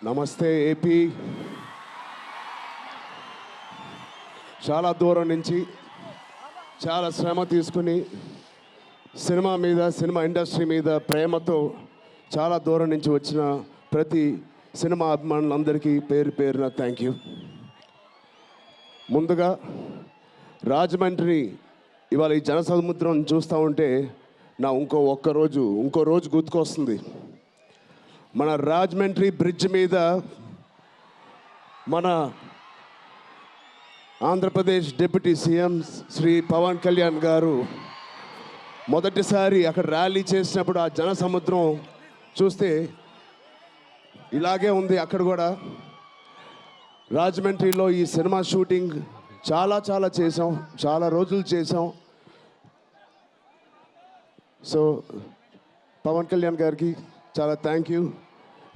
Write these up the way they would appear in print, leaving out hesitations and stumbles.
నమస్తే ఏపీ. చాలా దూరం నుంచి చాలా శ్రమ తీసుకుని సినిమా ఇండస్ట్రీ మీద ప్రేమతో చాలా దూరం నుంచి వచ్చిన ప్రతి సినిమా అభిమానులందరికీ పేరు పేరున థ్యాంక్ యూ. ముందుగా రాజమండ్రి ఇవాళ ఈ జనసముద్రం చూస్తూ ఉంటే నా ఇంకో రోజు గుర్తుకొస్తుంది. మన రాజమండ్రి బ్రిడ్జ్ మీద మన ఆంధ్రప్రదేశ్ డిప్యూటీ సీఎం శ్రీ పవన్ కళ్యాణ్ గారు మొదటిసారి అక్కడ ర్యాలీ చేసినప్పుడు ఆ జనసముద్రం చూస్తే ఇలాగే ఉంది. అక్కడ కూడా రాజమండ్రిలో ఈ సినిమా షూటింగ్ చాలా చేసాం, చాలా రోజులు చేసాం. సో పవన్ కళ్యాణ్ గారికి చాలా థ్యాంక్ యూ.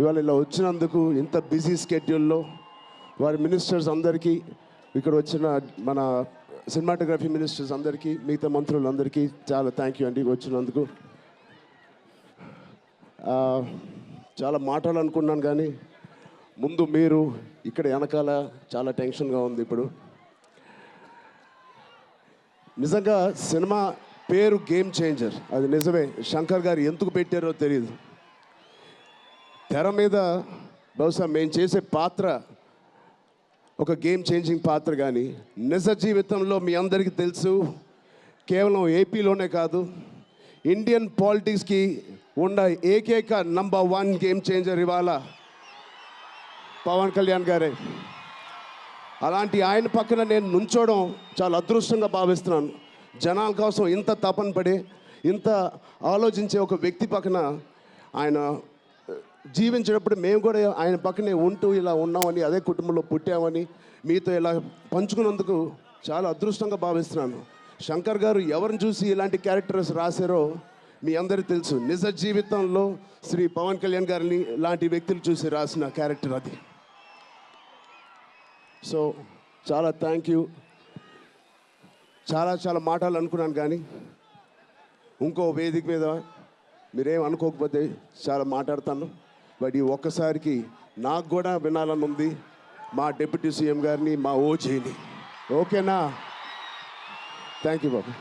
ఇవాళ ఇలా వచ్చినందుకు ఇంత బిజీ స్కెడ్యూల్లో వారి మినిస్టర్స్ అందరికీ, ఇక్కడ వచ్చిన మన సినిమాటోగ్రఫీ మినిస్టర్స్ అందరికీ, మిగతా మంత్రులందరికీ చాలా థ్యాంక్ యూ అండి వచ్చినందుకు. చాలా మాట్లాడాలనుకున్నాను కానీ ముందు మీరు ఇక్కడ వెనకాల చాలా టెన్షన్గా ఉంది. ఇప్పుడు నిజంగా సినిమా పేరు గేమ్ చేంజర్, అది నిజమే. శంకర్ గారు ఎందుకు పెట్టారో తెలియదు. తెర మీద బహుశా మేము చేసే పాత్ర ఒక గేమ్ చేంజింగ్ పాత్ర, కానీ నిజ జీవితంలో మీ అందరికీ తెలుసు, కేవలం ఏపీలోనే కాదు ఇండియన్ పాలిటిక్స్కి ఉన్న ఏకైక నంబర్ 1 గేమ్ చేంజర్ ఇవాళ పవన్ కళ్యాణ్ గారే. అలాంటి ఆయన పక్కన నేను నుంచోవడం చాలా అదృష్టంగా భావిస్తున్నాను. జనాల కోసం ఇంత తపన పడి ఇంత ఆలోచించే ఒక వ్యక్తి పక్కన ఆయన జీవించేటప్పుడు మేము కూడా ఆయన పక్కనే ఉంటూ ఇలా ఉన్నామని, అదే కుటుంబంలో పుట్టామని మీతో ఇలా పంచుకున్నందుకు చాలా అదృష్టంగా భావిస్తున్నాను. శంకర్ గారు ఎవరిని చూసి ఇలాంటి క్యారెక్టర్స్ రాశారో మీ అందరికీ తెలుసు. నిజ జీవితంలో శ్రీ పవన్ కళ్యాణ్ గారిని లాంటి వ్యక్తులు చూసి రాసిన క్యారెక్టర్ అది. సో చాలా థ్యాంక్ యూ. చాలా మాట్లాడాలనుకున్నాను కానీ ఇంకో వేదిక మీద మీరేం అనుకోకపోతే చాలా మాట్లాడతాను. బట్ ఈ ఒక్కసారికి నాకు కూడా వినాలని ఉంది మా డిప్యూటీ సీఎం గారిని, మా ఓజీని. ఓకేనా? Thank you Babu.